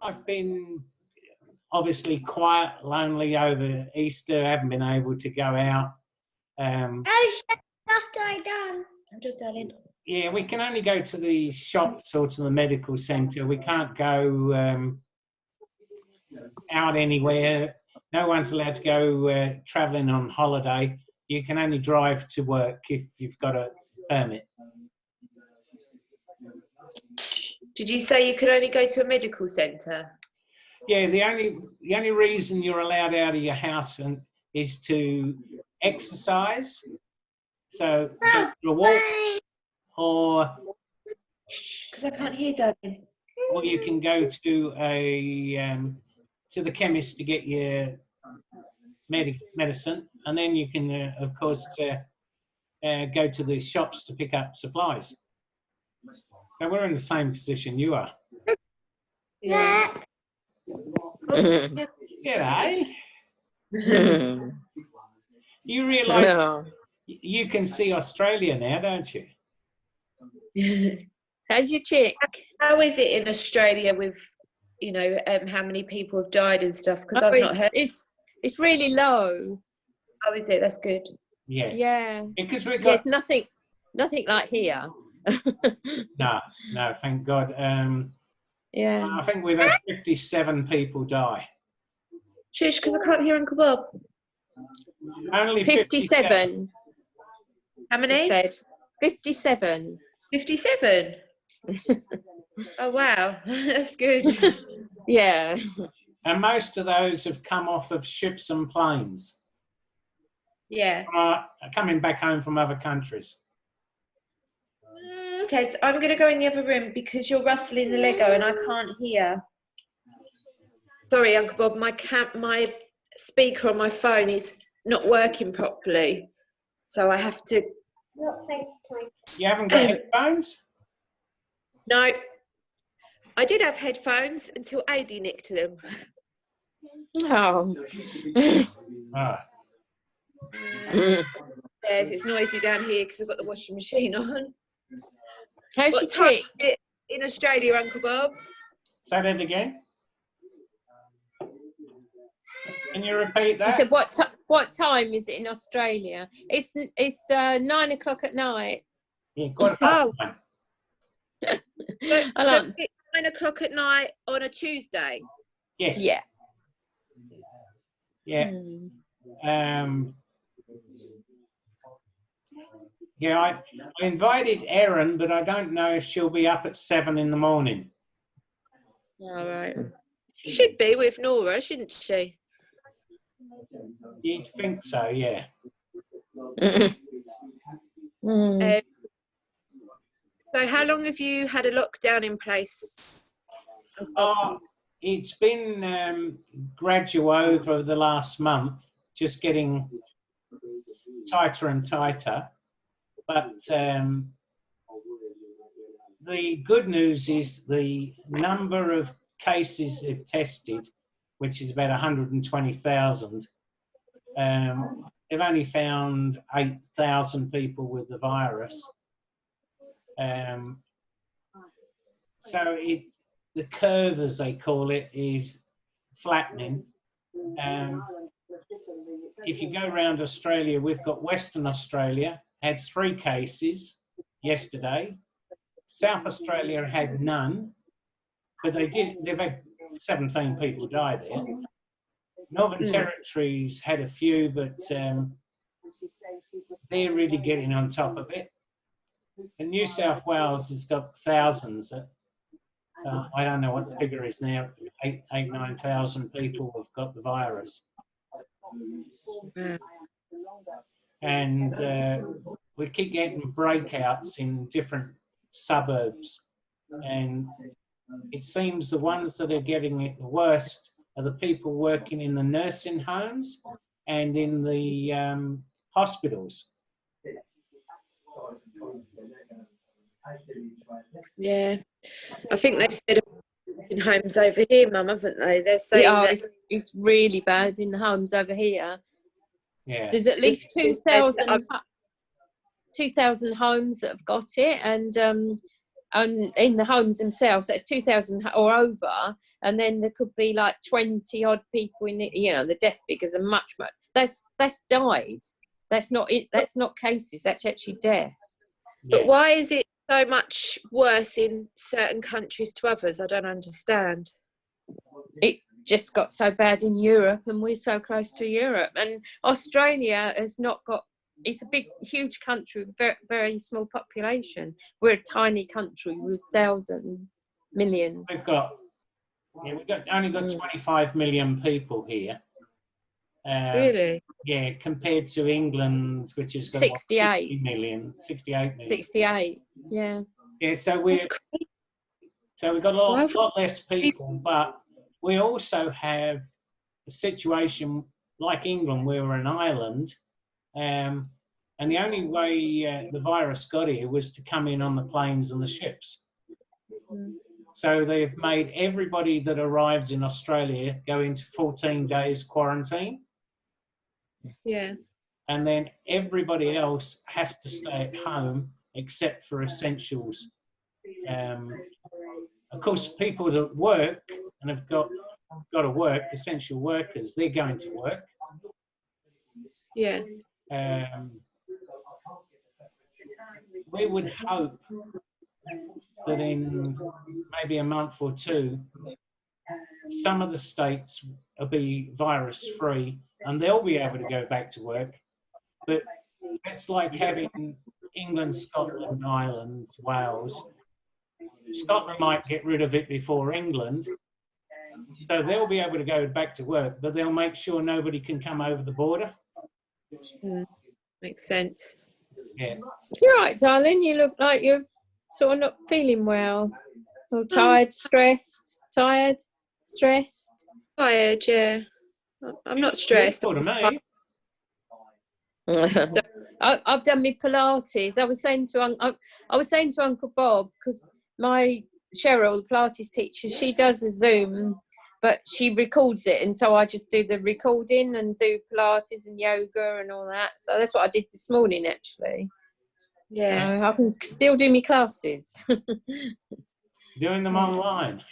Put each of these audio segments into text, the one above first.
I've been obviously quiet, lonely over Easter. Haven't been able to go out. Yeah, we can only go to the shops or to the medical centre. We can't go out anywhere. No one's allowed to go travelling on holiday. You can only drive to work if you've got a permit. Did you say you could only go to a medical centre? Yeah, the only reason you're allowed out of your house is to exercise. So go for a walk, or because I can't hear, darling. Or you can go to the chemist to get your medicine, and then you can, of course, go to the shops to pick up supplies. So we're in the same position you are. Yeah. G'day. You realise you can see Australia now, don't you? How's your chick? How is it in Australia with, you know, how many people have died and stuff? Because I've not heard. It's really low. Oh, is it? That's good. Yeah. Yeah. Because we got nothing like here. No, thank God. Yeah. I think we've had 57 people die. Shush, because I can't hear Uncle Bob. Only 57. How many? Said 57. 57. Oh wow, that's good. Yeah. And most of those have come off of ships and planes. Yeah. Coming back home from other countries. Okay, so I'm going to go in the other room because you're rustling the Lego and I can't hear. Sorry, Uncle Bob, my speaker on my phone is not working properly, so I have to. You haven't got headphones? No, I did have headphones until Adi nicked them. Oh. It's noisy down here because I've got the washing machine on. How's What your time chick? is it in Australia, Uncle Bob? Say that again. Can you repeat that? She said, what time is it in Australia? It's 9 o'clock at night. Yeah, got Oh. So it's 9 o'clock at night on a Tuesday? Yes. Yeah. Yeah. Yeah, I invited Erin, but I don't know if she'll be up at 7 in the morning. All right. She should be with Nora, shouldn't she? You'd think so, yeah. So how long have you had a lockdown in place? It's been gradual over the last month, just getting tighter and tighter. But the good news is the number of cases they've tested, which is about 120,000, they've only found 8,000 people with the virus. So the curve, as they call it, is flattening. If you go around Australia, we've got Western Australia, had 3 cases yesterday. South Australia had none, but they've had 17 people die there. Northern Territories had a few, but they're really getting on top of it. And New South Wales has got thousands. I don't know what the figure is now. 9,000 people have got the virus. And we keep getting breakouts in different suburbs. And it seems the ones that are getting it the worst are the people working in the nursing homes and in the hospitals. Yeah, I think they've said in homes over here, Mum, haven't they? They're saying that it's really bad in the homes over here. Yeah, there's at least 2,000 homes that have got it, and in the homes themselves, that's 2,000 or over, and then there could be like 20 odd people in it, you know, the death figures are much that's died. That's not it, that's not cases, that's actually deaths. Yeah. But why is it so much worse in certain countries to others? I don't understand. It just got so bad in Europe, and we're so close to Europe, and Australia has not got, it's a big, huge country with very, very small population. We're a tiny country with thousands, millions. We've only got 25 million people here. Really? Yeah, compared to England, which is 68. 68 million. 68, yeah. Yeah, so That's we've got a lot less people, but we also have a situation like England, where we're an island, and the only way the virus got here was to come in on the planes and the ships. So they've made everybody that arrives in Australia go into 14 days quarantine. Yeah. And then everybody else has to stay at home except for essentials. Of course, people that work and have got to work, essential workers, they're going to work. Yeah. We would hope that in maybe a month or two, some of the states will be virus free and they'll be able to go back to work. But it's like having England, Scotland, Ireland, Wales. Scotland might get rid of it before England, so they'll be able to go back to work, but they'll make sure nobody can come over the border. Makes sense. Yeah. You're right, darling. You look like you're sort of not feeling well. Or tired, stressed, tired, stressed. Tired, yeah. I'm not stressed. To me. I've done my Pilates. I was saying to Uncle Bob, because my Cheryl, the Pilates teacher, she does a Zoom, but she records it, and so I just do the recording and do Pilates and yoga and all that. So that's what I did this morning, actually. Yeah. So I can still do my classes. Doing them online.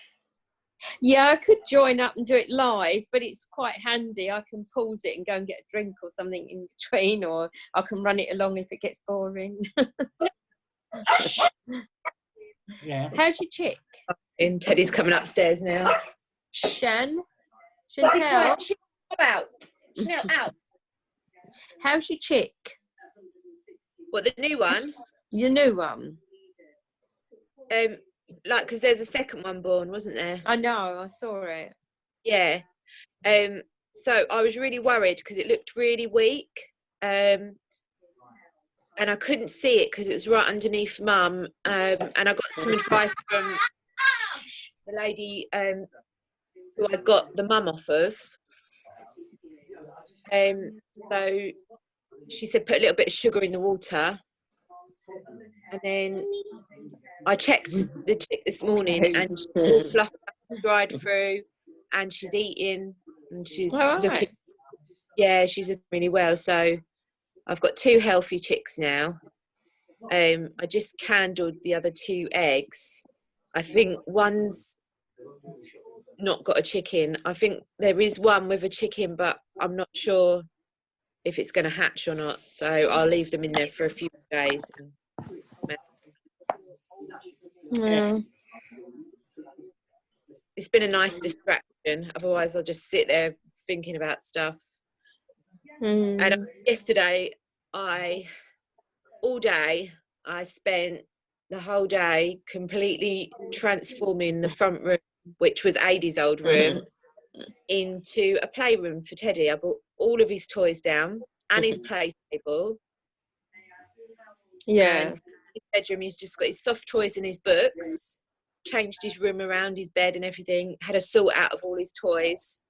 Yeah, I could join up and do it live, but it's quite handy. I can pause it and go and get a drink or something in between, or I can run it along if it gets boring. Yeah. How's your chick? And Teddy's coming upstairs now. Chantelle? Out. No, out. How's your chick? What, the new one? Your new one? Like, because there's a second one born, wasn't there? I know, I saw it. Yeah. So I was really worried because it looked really weak. And I couldn't see it because it was right underneath Mum. And I got some advice from the lady who I got the mum off of. So she said put a little bit of sugar in the water. And then I checked the chick this morning and she's all fluffy, dried through, and she's eating and she's looking. Yeah, she's looking really well. So I've got 2 healthy chicks now. I just candled the other 2 eggs. I think one's not got a chicken. I think there is one with a chicken, but I'm not sure if it's going to hatch or not. So I'll leave them in there for a few days. Yeah. It's been a nice distraction. Otherwise, I'll just sit there thinking about stuff. And yesterday, all day, I spent the whole day completely transforming the front room, which was Adie's old room, into a playroom for Teddy. I brought all of his toys down and his play table. Yeah. And his bedroom, he's just got his soft toys and his books, changed his room around, his bed and everything, had a sort out of all his toys.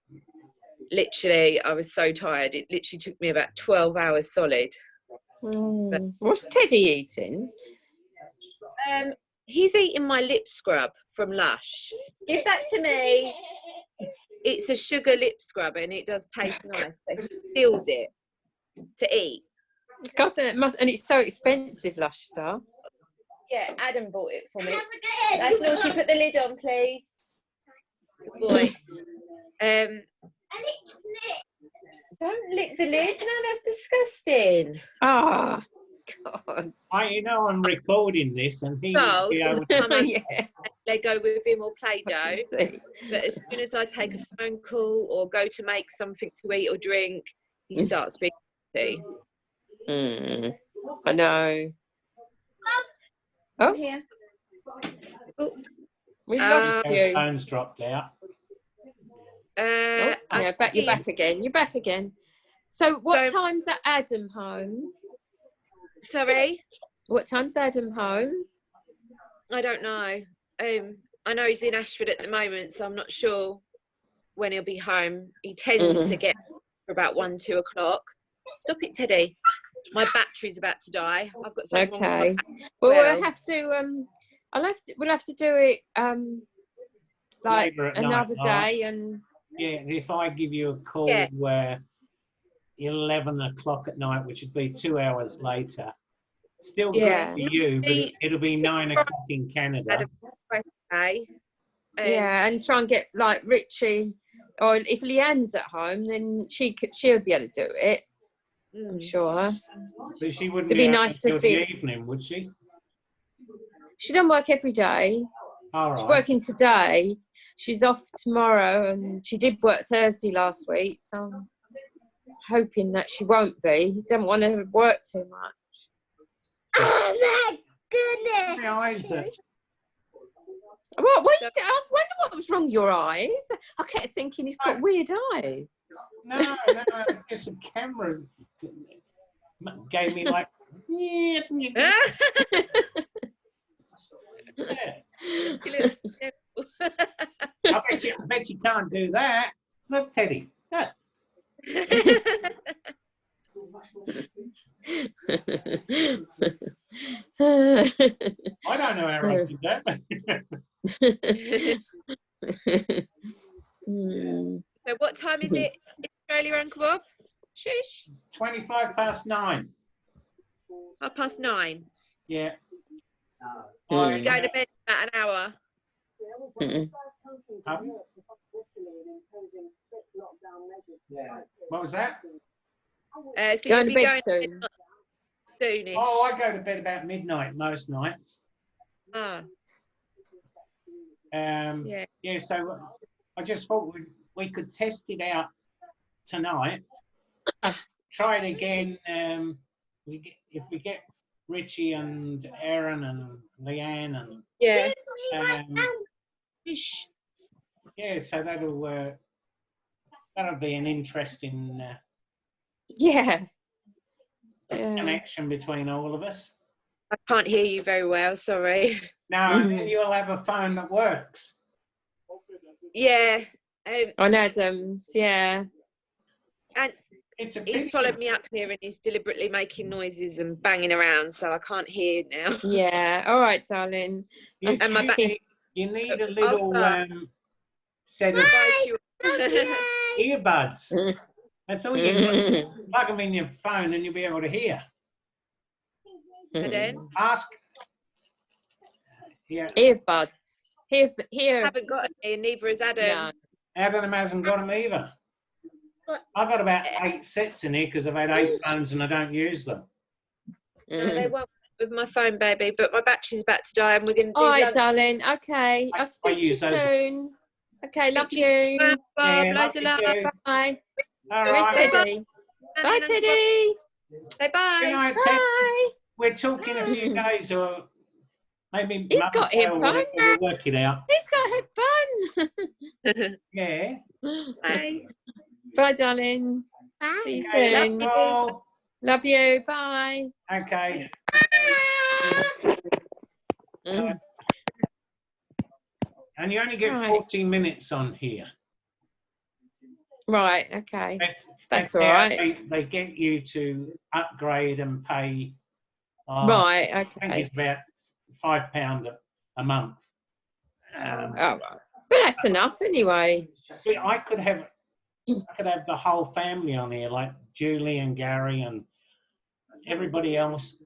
Literally, I was so tired. It literally took me about 12 hours solid. What's Teddy eating? He's eating my lip scrub from Lush. Give that to me. It's a sugar lip scrub and it does taste nice. So he steals it to eat. God, it must, and it's so expensive, Lush stuff. Yeah, Adam bought it for me. That's naughty. Put the lid on, please. Good boy. Don't lick the lid. No, that's disgusting. Oh, God. I'm recording this, and he So, will be able to. come and Yeah. Lego with him or Play-Doh. I can see. But as soon as I take a phone call or go to make something to eat or drink, he starts being naughty. I know. Oh, Here. we've lost His you. phone's dropped out. Yeah, you're back again. You're back again. So, what time's that Adam home? Sorry? What time's Adam home? I don't know. I know he's in Ashford at the moment, so I'm not sure when he'll be home. He tends to get for about 1, 2 o'clock. Stop it, Teddy. My battery's about to die. I've got something wrong with my battery. Well, we'll have to. We'll have to do it like another day, and yeah, if I give you a call where 11 o'clock at night, which would be 2 hours later, still good for you, but it'll be 9 o'clock in Canada. Yeah, and try and get like Richie, or if Leanne's at home, then she'll be able to do it. I'm sure. But she wouldn't It'd be nice to see. The evening, would she? She doesn't work every day. All right. She's working today. She's off tomorrow, and she did work Thursday last week, so I'm hoping that she won't be. Don't want to work too much. Oh my goodness! How is it? What you do? I wonder what was wrong with your eyes. I kept thinking he's got weird eyes. No, just a camera gave me like. Yeah. I bet you can't do that. Look, Teddy. Look. I don't know how I did that. So what time is it in Australia, Uncle Bob? Shush. 9:25. 9:30. Yeah. You're going to bed in about an hour. What was that? So going you'll to be bed going soon. soonish. Oh, I go to bed about midnight most nights. Yeah, so I just thought we could test it out tonight. Try it again. If we get Richie and Aaron and Leanne and so that'll be an interesting connection between all of us. I can't hear you very well, sorry. No, and then you'll have a phone that works. Yeah. On Adam's, yeah. And he's followed me up here and he's deliberately making noises and banging around, so I can't hear now. Yeah, all right, darling. You need a little set of earbuds. That's all you need. Plug them in your phone and you'll be able to hear. And then? Ask. Yeah. Earbuds. Here. I haven't got any, and neither has Adam. No. Adam hasn't got them either. I've got about 8 sets in here because I've had 8 phones and I don't use them. No, they won't with my phone, baby, but my battery's about to die and we're going to do all right, lunch. darling. Okay. I'll speak to you soon. Okay, love you. Bob, Yeah, loads of love. Bye. All Where's right. Teddy? Bye, Teddy. Say bye. Good night, Ted. Bye. We're talking a few days or maybe He's got headphones. We'll work it out. He's got headphones. Yeah. Bye. Bye, darling. Bye. See you soon. Love you. Bye. Okay. And you only get 14 minutes on here. Right, okay. That's all how right. They get you to upgrade and pay. Right, okay. I think it's about £5 a month. But that's enough anyway. I could have the whole family on here, like Julie and Gary and everybody else.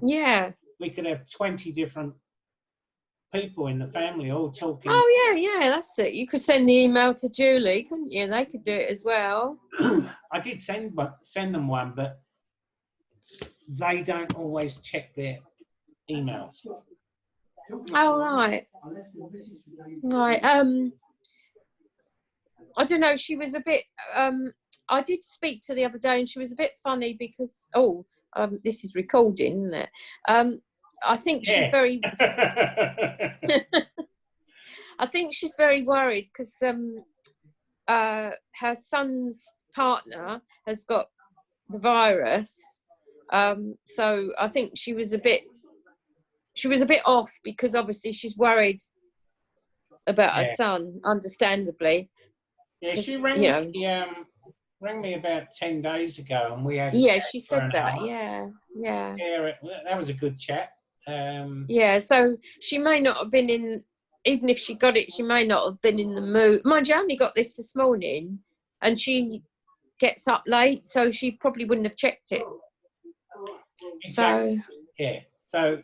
Yeah. we could have 20 different people in the family all talking. Oh yeah, that's it. You could send the email to Julie, couldn't you? They could do it as well. I did send them one, but they don't always check their emails. Oh right. I don't know. She was a bit. I did speak to the other day, and she was a bit funny because this is recording, isn't it? I think she's very. I think she's very worried because her son's partner has got the virus. So I think she was a bit off because obviously she's worried about her son, understandably. Yeah, she rang me about 10 days ago, and we had. Yeah, she said that. Yeah. Yeah, that was a good chat. Yeah, so she may not have been in. Even if she got it, she may not have been in the mood. Mind you, I only got this morning, and she gets up late, so she probably wouldn't have checked it. Exactly. So yeah. So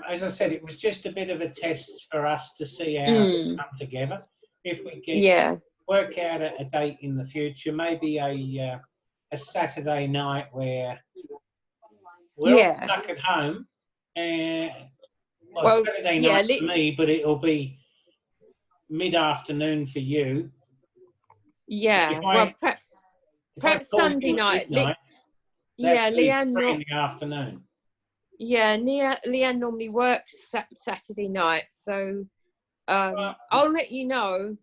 as I said, it was just a bit of a test for us to see how it come together. If we can work out a date in the future, maybe a Saturday night where we're all stuck at home. Well, Saturday night for me, but it'll be mid-afternoon for you. Yeah, well, perhaps Sunday night. Leanne. 3 in the afternoon. Yeah, Leanne normally works Saturday night, so I'll let you know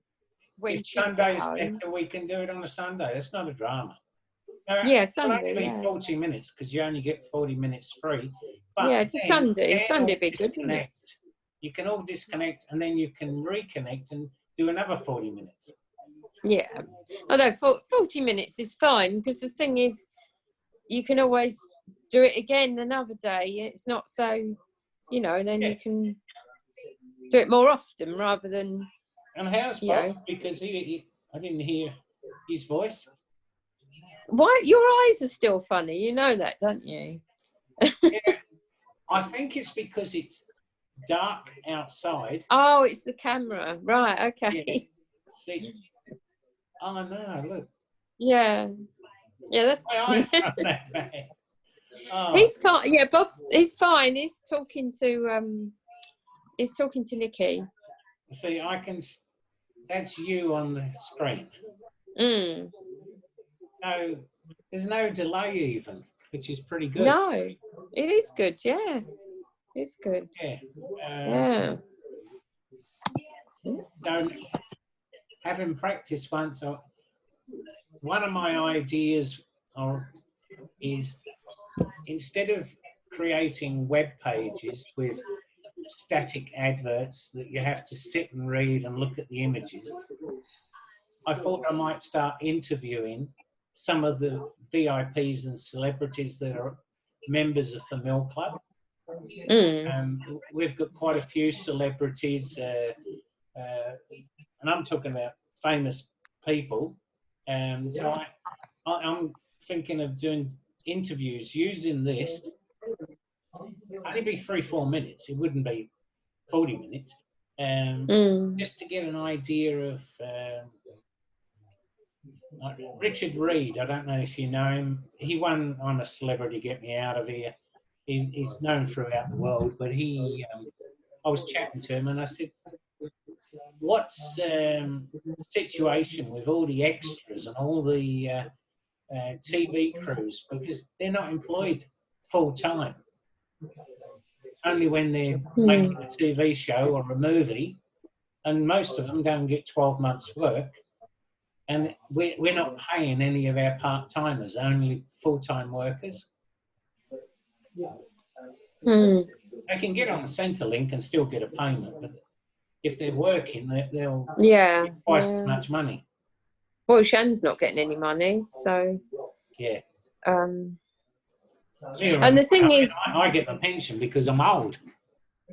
when she's Sunday's home. better, we can do it on a Sunday. That's not a drama. Sunday. It'll only be 40 minutes because you only get 40 minutes free. But it's a Sunday. Sunday would be good, wouldn't it? You can all disconnect and then you can reconnect and do another 40 minutes. Yeah, although 40 minutes is fine because the thing is, you can always do it again another day. It's not so, then you can do it more often rather than. And how's Bob? Because I didn't hear his voice. Why? Your eyes are still funny. You know that, don't you? Yeah, I think it's because it's dark outside. Oh, it's the camera. Right, okay. Yeah. See? Oh, no, look. Yeah, that's my eyes aren't that bad. Oh. He's fine. Yeah, Bob. He's fine. He's talking to Nikki. See, that's you on the screen. No, there's no delay even, which is pretty good. No, it is good. Yeah, it's good. Yeah. So, having practiced once, one of my ideas is instead of creating web pages with static adverts that you have to sit and read and look at the images, I thought I might start interviewing some of the VIPs and celebrities that are members of the Mill Club. We've got quite a few celebrities, and I'm talking about famous people. So I'm thinking of doing interviews using this. Only be 3-4 minutes. It wouldn't be 40 minutes. Just to get an idea of Richard Reed. I don't know if you know him. He won on a Celebrity Get Me Out of Here. He's known throughout the world, but I was chatting to him and I said, what's the situation with all the extras and all the TV crews? Because they're not employed full time. Only when they're making a TV show or a movie, and most of them don't get 12 months work. And we're not paying any of our part-timers, only full-time workers. They can get on the Centrelink and still get a payment, but if they're working, they'll get twice as much money. Well, Shan's not getting any money, so yeah. And the thing is, I get the pension because I'm old.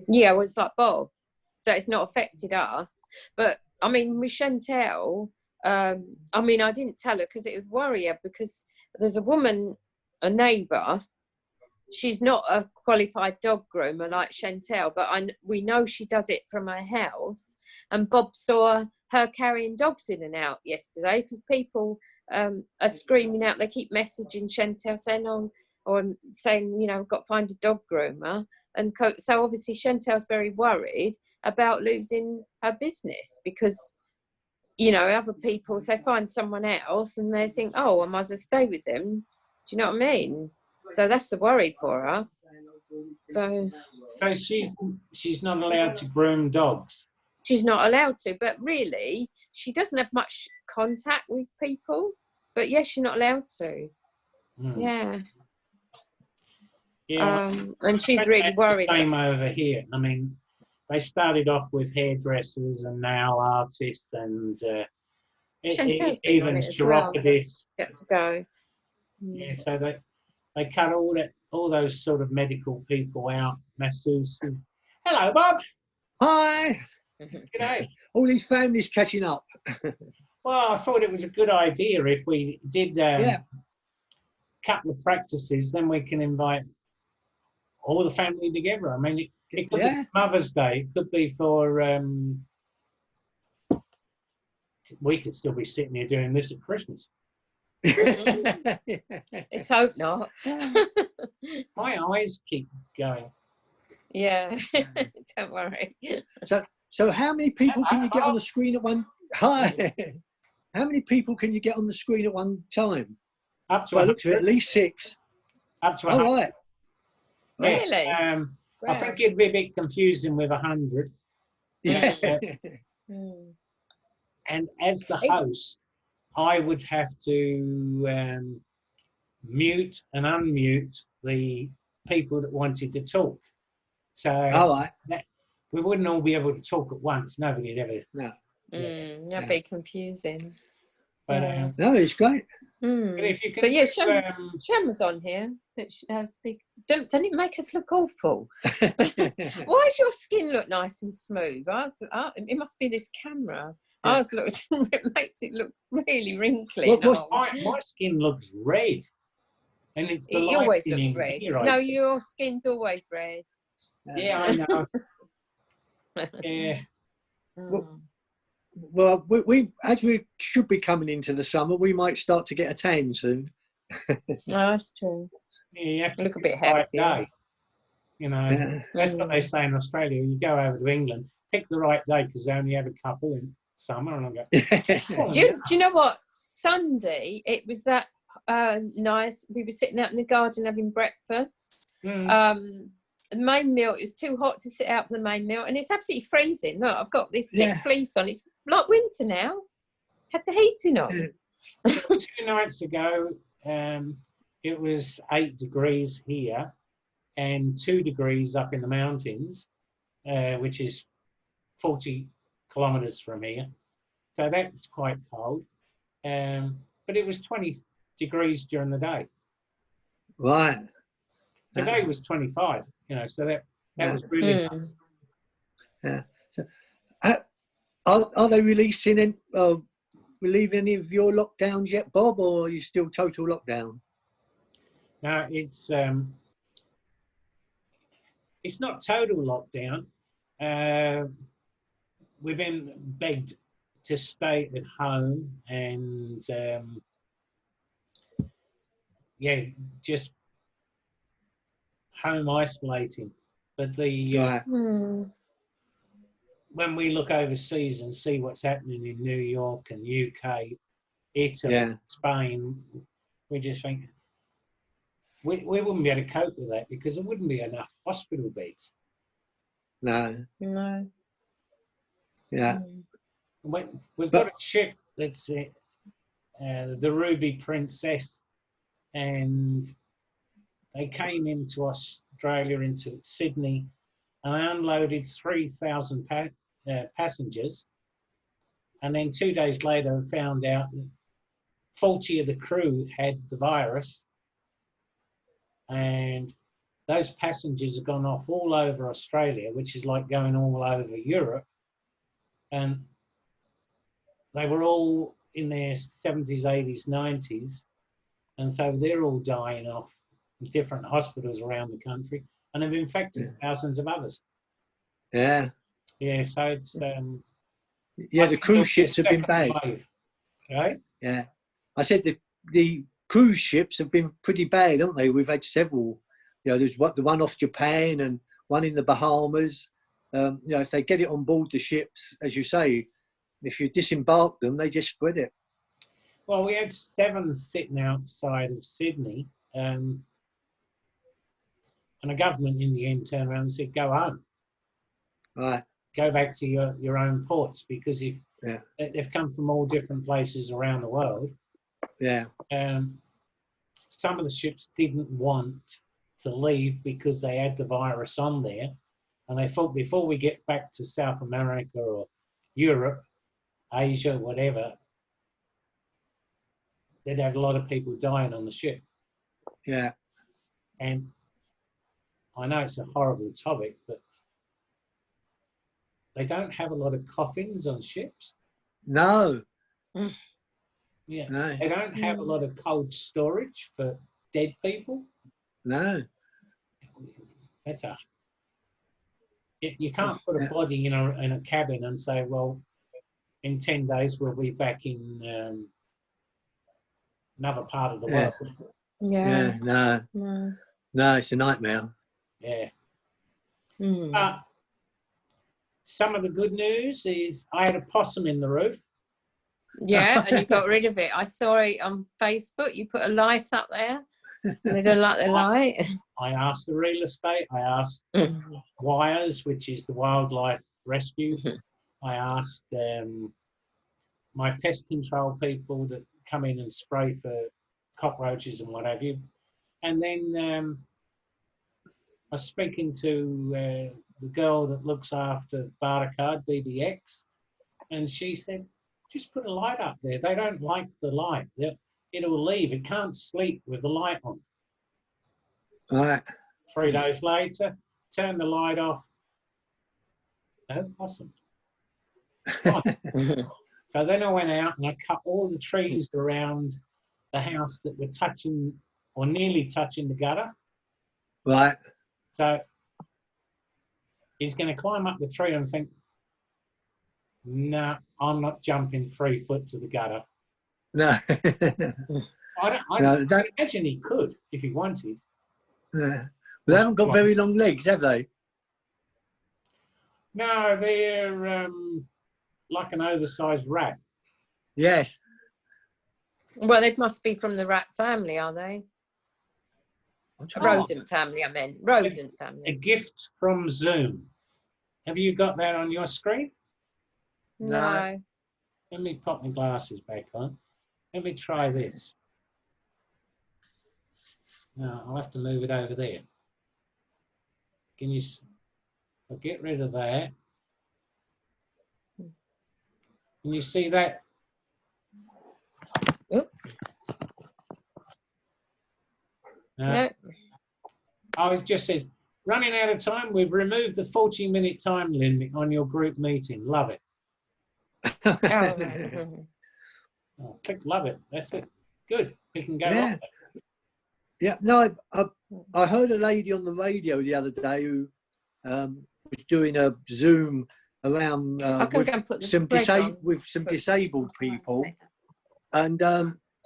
Yeah, well, it's like Bob, so it's not affected us. But I mean, with Chantelle, I didn't tell her because it would worry her because there's a woman, a neighbour. She's not a qualified dog groomer like Chantelle, but we know she does it from her house. And Bob saw her carrying dogs in and out yesterday because people are screaming out. They keep messaging Chantelle saying, "Oh," or saying, you know, "Got to find a dog groomer." And so obviously Chantelle's very worried about losing her business because, you know, other people, if they find someone else and they think, "Oh, I might as well stay with them." Do you know what I mean? So that's a worry for her. So she's not allowed to groom dogs. she's not allowed to, but really, she doesn't have much contact with people. But yes, she's not allowed to. Yeah. Yeah. And she's really worried. The same over here. I mean, they started off with hairdressers and nail artists and Chantelle's been on even it as well. chiropodists. Got to go. Yeah, so they cut all those sort of medical people out, masseuses. Hello, Bob. Hi. G'day. All these families catching up. Well, I thought it was a good idea if we did couple of practices, then we can invite all the family together. I mean, it could be Mother's Day. It could be for we could still be sitting here doing this at Christmas. Let's hope not. My eyes keep going. Yeah, don't worry. So how many people can you get on the screen at one? Hi. How many people can you get on the screen at one time? Up to well, it looks at least 6. Up to 100. Right. Really? I think it'd be a bit confusing with 100. Yeah. And as the host, I would have to mute and unmute the people that wanted to talk. So we wouldn't all be able to talk at once. Nobody'd ever. No. That'd be confusing. But no, it's great. But if you can, but yeah, Shem was on here. Don't it make us look awful? Why does your skin look nice and smooth? It must be this camera. It makes it look really wrinkly. My skin looks red, and it's the it always looks red. Here, no, your skin's always red. Yeah, I know. Yeah. Well, we as we should be coming into the summer, we might start to get a tan soon. No, that's true. Yeah, you have to look a bit healthy. You know, that's what they say in Australia. You go over to England, pick the right day because they only have a couple in summer. And I go, do you know what? Sunday, it was that nice. We were sitting out in the garden having breakfast. The main meal, it was too hot to sit out for the main meal, and it's absolutely freezing. Look, I've got this thick fleece on. It's like winter now. Had the heating on. 2 nights ago, it was 8 degrees here and 2 degrees up in the mountains, which is 40 kilometres from here. So that's quite cold. But it was 20 degrees during the day. Right. Today was 25, you know, so that was really nice. Yeah. So, are they releasing relieving any of your lockdowns yet, Bob, or are you still total lockdown? No, it's not total lockdown. We've been begged to stay at home and just home isolating. But when we look overseas and see what's happening in New York and UK, Italy, Spain, we just think we wouldn't be able to cope with that because there wouldn't be enough hospital beds. No. Yeah. We've got a ship that's the Ruby Princess, and they came into Australia, into Sydney, and they unloaded 3,000 passengers. And then 2 days later, found out that 40 of the crew had the virus. And those passengers have gone off all over Australia, which is like going all over Europe. And they were all in their 70s, 80s, 90s. And so they're all dying off in different hospitals around the country. and have infected thousands of others. Yeah. Yeah, so it's Yeah, I the think cruise there'll be a ships have been second bad. wave, right? Yeah. I said the cruise ships have been pretty bad, haven't they? We've had several. You know, there's the one off Japan and one in the Bahamas. You know, if they get it on board the ships, as you say, if you disembark them, they just spread it. Well, we had 7 sitting outside of Sydney, and the government in the end turned around and said, go home. Right. Go back to your own ports, because if Yeah. they've come from all different places around the world. Yeah. Some of the ships didn't want to leave because they had the virus on there, and they thought before we get back to South America or Europe, Asia, whatever, they'd have a lot of people dying on the ship. Yeah. And I know it's a horrible topic, but they don't have a lot of coffins on ships. No. Yeah. No. They don't have a lot of cold storage for dead people. No. That's you can't put a body in a cabin and say, well, in 10 days we'll be back in another part of the world. Yeah. No. No. No, it's a nightmare. Yeah. Mm. Some of the good news is I had a possum in the roof. Yeah, and you got rid of it. I saw it on Facebook. You put a light up there. They don't like the light. I asked the real estate. I asked Wires, which is the wildlife rescue. I asked my pest control people that come in and spray for cockroaches and what have you. And then I was speaking to the girl that looks after Bartercard, BBX, and she said, just put a light up there. They don't like the light. It'll leave. It can't sleep with the light on. Right. 3 days later, turn the light off. No possum. So then I went out and I cut all the trees around the house that were touching or nearly touching the gutter. Right. So he's going to climb up the tree and think, no, I'm not jumping 3 foot to the gutter. No. I can imagine he could if he wanted. Yeah. But they haven't got very long legs, have they? No, they're like an oversized rat. Yes. Well, they must be from the rat family, are they? Rodent family, I meant. Rodent A family. gift from Zoom. Have you got that on your screen? No. Let me pop my glasses back on. Let me try this. No, I'll have to move it over there. Can you? I'll get rid of that. Can you see that? Oop. No. Oh, it just says, running out of time, we've removed the 40-minute time limit on your group meeting. Love it. Oh. Oh, click love it. That's it. Good. We can go Yeah. on. Yeah. No, I heard a lady on the radio the other day who was doing a Zoom around with some disabled people, and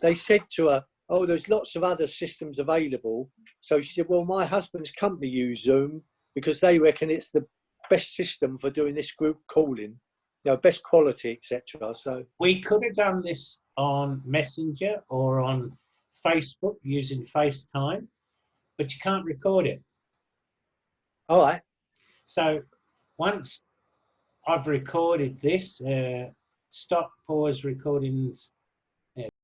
they said to her, "Oh, there's lots of other systems available." So she said, "Well, my husband's company use Zoom because they reckon it's the best system for doing this group calling, you know, best quality, etc." So We could have done this on Messenger or on Facebook using FaceTime, but you can't record it. all right. So once I've recorded this, stop, pause, recordings,